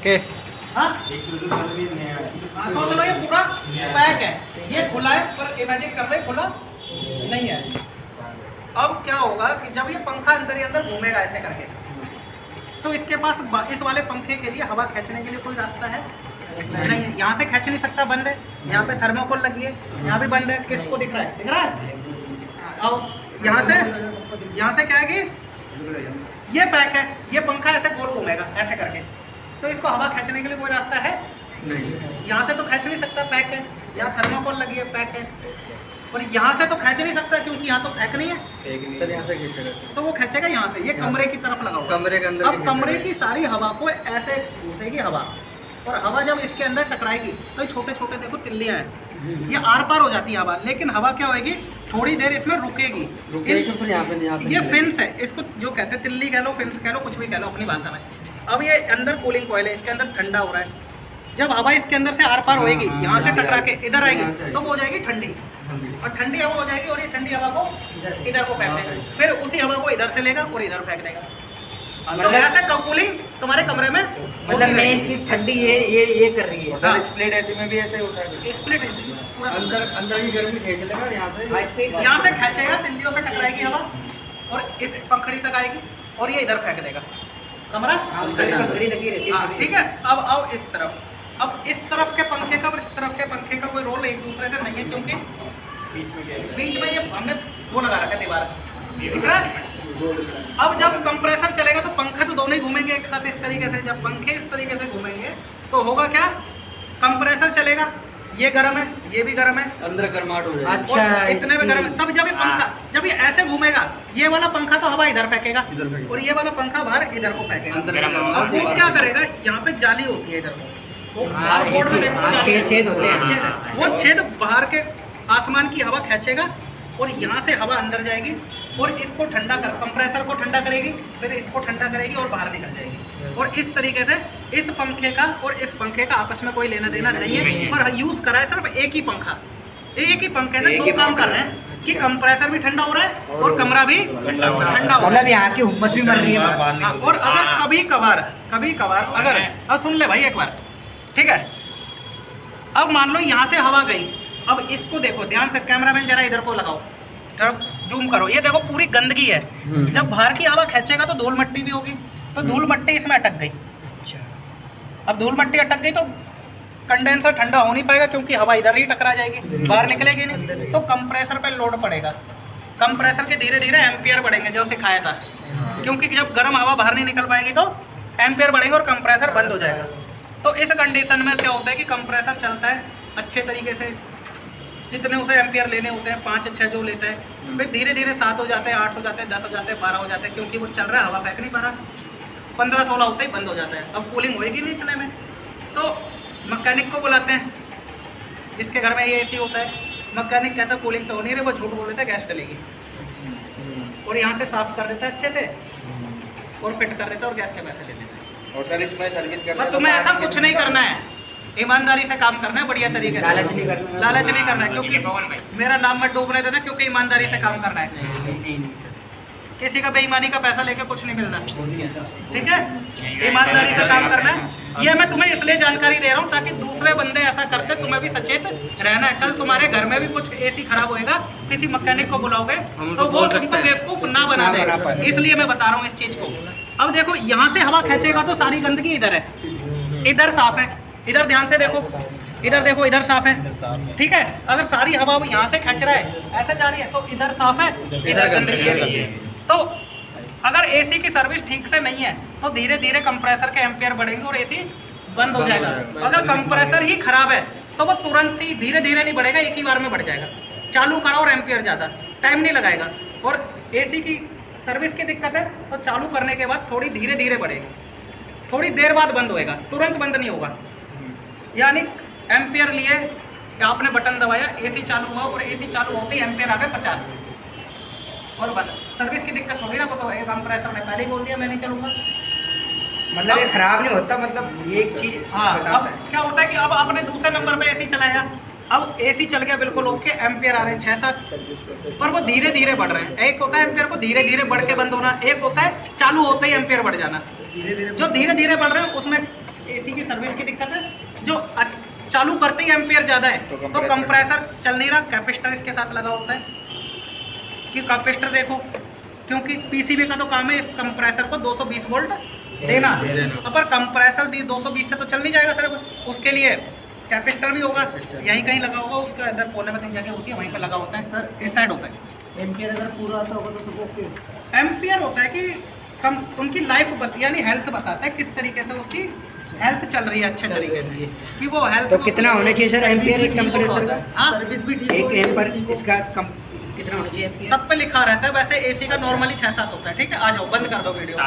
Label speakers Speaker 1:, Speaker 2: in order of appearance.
Speaker 1: के
Speaker 2: हाँ सोच लो ये पूरा पैक है, ये खुला है पर इमेजिन कर रहे खुला नहीं है। अब क्या होगा कि जब ये पंखा अंदर ही अंदर घूमेगा ऐसे करके, तो इसके पास इस वाले पंखे के लिए हवा खींचने के लिए कोई रास्ता है नहीं है। यहाँ से खींच नहीं सकता, बंद है। यहाँ पे थर्मोकोल लगी है, यहाँ भी बंद है। किसको दिख रहा है? दिख रहा है। अब यहाँ से क्या है कि ये पैक है, ये पंखा ऐसे गोल घूमेगा ऐसे करके, तो इसको हवा खींचने के लिए कोई रास्ता है नहीं। यहाँ से तो खींच नहीं सकता, पैक है। यहाँ थर्मोकोल लगी है, पैक है। और यहाँ से तो खींच नहीं सकता क्योंकि यहाँ तो पैक नहीं है
Speaker 1: सर। यहाँ से खींचेगा
Speaker 2: तो वो खींचेगा यहाँ से। ये कमरे की तरफ लगा हुआ,
Speaker 1: कमरे के अंदर।
Speaker 2: अब कमरे की सारी हवा को ऐसे घुसेगी हवा, और हवा जब इसके अंदर टकराएगी तो छोटे छोटे देखो तिल्लियाँ हैं, ये आर पार हो जाती है हवा। लेकिन हवा क्या होगी, थोड़ी देर इसमें रुकेगी।
Speaker 1: फिर यहाँ से
Speaker 2: ये फिन्स है, इसको जो कहते हैं तिल्ली कह लो, फिन्स कह लो, कुछ भी कह लो अपनी भाषा में। अब ये अंदर कूलिंग कॉइल है, इसके अंदर ठंडा हो रहा है। जब हवा इसके अंदर से आर पार होएगी, यहाँ से टकरा के इधर आएगी तो वो हो जाएगी ठंडी, और ठंडी हवा हो जाएगी, और ये ठंडी हवा को इधर को फेंक देगा। फिर उसी हवा को इधर से लेगा और इधर फेंक देगा। मतलब ऐसे कूलिंग तुम्हारे कमरे में,
Speaker 3: मतलब मेन चीज ठंडी ये कर रही है।
Speaker 2: हाँ।
Speaker 1: स्प्लिट एसी में भी ऐसे होता है।
Speaker 2: स्प्लिट एसी पूरा
Speaker 1: अंदर की गर्मी खींच लेगा और
Speaker 2: यहाँ से खींचेगा, तिल्लियों से टकराएगी हवा और इस पंखड़ी तक आएगी, और ये इधर फेंक देगा कमरा।
Speaker 3: पंखड़ी लगी रहती है।
Speaker 2: ठीक है। अब आओ इस तरफ। अब इस तरफ के पंखे का और इस तरफ के पंखे का कोई रोल एक दूसरे से नहीं है, क्योंकि बीच में ये हमने वो लगा रखा है दीवार, दिख रहा है। अब जब कंप्रेसर चलेगा तो पंखा तो दोनों ही घूमेंगे एक साथ इस तरीके से। जब पंखे इस तरीके से घूमेंगे तो होगा क्या, कंप्रेसर चलेगा, ये गर्म है, ये भी गर्म है,
Speaker 1: अंदर गर्माहट हो जाएगी।
Speaker 3: अच्छा,
Speaker 2: इतने में गर्म है। तब जब ये पंखा जब ये ऐसे घूमेगा, ये वाला पंखा तो हवा इधर फेंकेगा और ये वाला पंखा बाहर इधर को फेंकेगा। अब वो क्या करेगा, यहाँ पे जाली होती है इधर को,
Speaker 3: छेद होते हैं,
Speaker 2: वो छेद बाहर के आसमान की हवा खींचेगा और यहाँ से हवा अंदर जाएगी और इसको ठंडा कर, कंप्रेसर को ठंडा करेगी, फिर इसको ठंडा करेगी और बाहर निकल जाएगी। और इस तरीके से इस पंखे का और इस पंखे का आपस में कोई लेना देना नहीं है, पर यूज करा है सिर्फ एक ही पंखा। एक ही पंखे से दो काम कर रहे हैं कि कंप्रेसर भी ठंडा हो रहा है और कमरा भी ठंडा हो रहा है।
Speaker 3: मतलब यहाँ की हुम्मस भी मर रही है।
Speaker 2: और अगर कभी कभार अगर अब सुन ले भाई एक बार, ठीक है। अब मान लो यहाँ से हवा गई, अब इसको देखो ध्यान से, कैमरामैन जरा इधर को लगाओ, जूम करो, ये देखो पूरी गंदगी है। जब बाहर की हवा खींचेगा तो धूल मट्टी भी होगी, तो धूल मट्टी इसमें अटक गई। अब धूल मट्टी अटक गई तो कंडेंसर ठंडा हो नहीं पाएगा, क्योंकि हवा इधर ही टकरा जाएगी, बाहर निकलेगी नहीं। तो कंप्रेसर पे लोड पड़ेगा, कंप्रेसर के धीरे धीरे एम्पियर बढ़ेंगे, जो सिखाया था। क्योंकि जब गर्म हवा बाहर नहीं निकल पाएगी तो एम्पियर बढ़ेंगे और कंप्रेसर बंद हो जाएगा। तो इस कंडीशन में क्या होता है कि कंप्रेसर चलता है अच्छे तरीके से, जितने उसे एम्पियर लेने होते हैं 5-6 जो लेता है, फिर धीरे धीरे 7 हो जाते हैं, 8 हो जाते हैं, 10 हो जाते हैं, 12 हो जाते हैं, क्योंकि वो चल रहा है, हवा फेंक नहीं पा रहा। 15-16 होते ही बंद हो जाता है। अब कूलिंग होएगी नहीं इतने में, तो मैकेनिक को बुलाते हैं, जिसके घर में ये एसी होता है। मैकेनिक कहता है कूलिंग तो हो नहीं रही, वो झूठ बोल देता है गैस डलेगी, और यहाँ से साफ कर देता है अच्छे से और फिट कर देता है और गैस के पैसे ले लेता है।
Speaker 1: और सर इसमें सर्विस करना,
Speaker 2: पर तुम्हें ऐसा कुछ नहीं करना है, ईमानदारी से काम करना है, बढ़िया तरीके से।
Speaker 3: लालच नहीं करना,
Speaker 2: लालच नहीं करना है, क्योंकि मेरा नाम मत डूबने देना, क्योंकि ईमानदारी से काम करना है।
Speaker 3: नहीं सर,
Speaker 2: किसी का बेईमानी का पैसा लेके कुछ नहीं मिलना, ठीक है। ईमानदारी से काम करना है। ये मैं तुम्हें इसलिए जानकारी दे रहा हूँ ताकि दूसरे बंदे ऐसा करते तुम्हें भी सचेत रहना है। कल तुम्हारे घर में भी कुछ एसी खराब होएगा, किसी मैकेनिक को बुलाओगे तो वो तुमको बेवकूफ ना बना देगा, इसलिए मैं बता रहा हूँ इस चीज को। अब देखो यहाँ से हवा खींचेगा तो सारी गंदगी इधर है, इधर साफ है, इधर ध्यान से देखो, इधर देखो, इधर साफ है, ठीक है। अगर सारी हवा यहाँ से खींच रहा है, ऐसे जा रही है, तो इधर साफ है, इधर गंदगी है। तो अगर एसी की सर्विस ठीक से नहीं है तो धीरे धीरे कंप्रेसर के एम्पियर बढ़ेंगे और एसी बंद हो जाएगा। अगर कंप्रेसर ही खराब है तो वो तुरंत ही धीरे धीरे नहीं बढ़ेगा, एक ही बार में बढ़ जाएगा। चालू करो और एम्पियर ज़्यादा, टाइम नहीं लगाएगा। और एसी की सर्विस की दिक्कत है तो चालू करने के बाद थोड़ी धीरे धीरे बढ़ेगी, थोड़ी देर बाद बंद होएगा, तुरंत बंद नहीं होगा। यानी एम्पियर लिए, आपने बटन दबाया, एसी चालू हुआ और एसी चालू होते ही एम्पियर आ गए 50 और बंद। सर्विस की दिक्कत होगी ना, तो एक कंप्रेसर ने पहले ही बोल दिया मैं नहीं चलूँगा।
Speaker 3: मतलब ये खराब नहीं होता, मतलब ये एक चीज़।
Speaker 2: हाँ, अब क्या होता है कि अब आपने दूसरे नंबर पे एसी चलाया, अब एसी चल गया बिल्कुल ओके, एम्पियर आ रहे हैं 6-7, पर वो धीरे धीरे बढ़ रहे हैं। एक होता है एम्पियर को धीरे धीरे बढ़ के बंद होना, एक होता है चालू होते ही एम्पियर बढ़ जाना। जो धीरे धीरे बढ़ रहे हैं उसमें एसी की सर्विस की दिक्कत है, जो चालू करते ही एम्पियर ज़्यादा है तो कंप्रेसर चल नहीं रहा। कैपेसिटर इसके साथ लगा होता है कि कैपेसिटर देखो, क्योंकि पीसीबी का तो काम है इस कंप्रेसर को 220 वोल्ट देना, पर कंप्रेसर 220 से तो चल नहीं जाएगा सर, उसके लिए कैपेसिटर भी होगा, यहीं कहीं लगा होगा, उसका इधर कोने में कहीं जगह होती है वहीं पर लगा होता है सर, इस साइड होता है।
Speaker 1: एम्पियर अगर पूरा आता होगा तो सब ओके।
Speaker 2: एम्पियर होता है कि कम उनकी लाइफ यानी हेल्थ बताता है किस तरीके से उसकी हेल्थ चल रही है अच्छे तरीके से, कि वो हेल्थ
Speaker 3: तो कितना होना चाहिए सर एम्पियर एक कंप्रेसर का?
Speaker 2: हाँ,
Speaker 1: सर्विस भी ठीक
Speaker 3: एक एम्पर इसका कितना होना चाहिए?
Speaker 2: सब पे लिखा रहता है। वैसे एसी का नॉर्मली 6-7 होता है। ठीक है, आ जाओ, बंद कर दो वीडियो।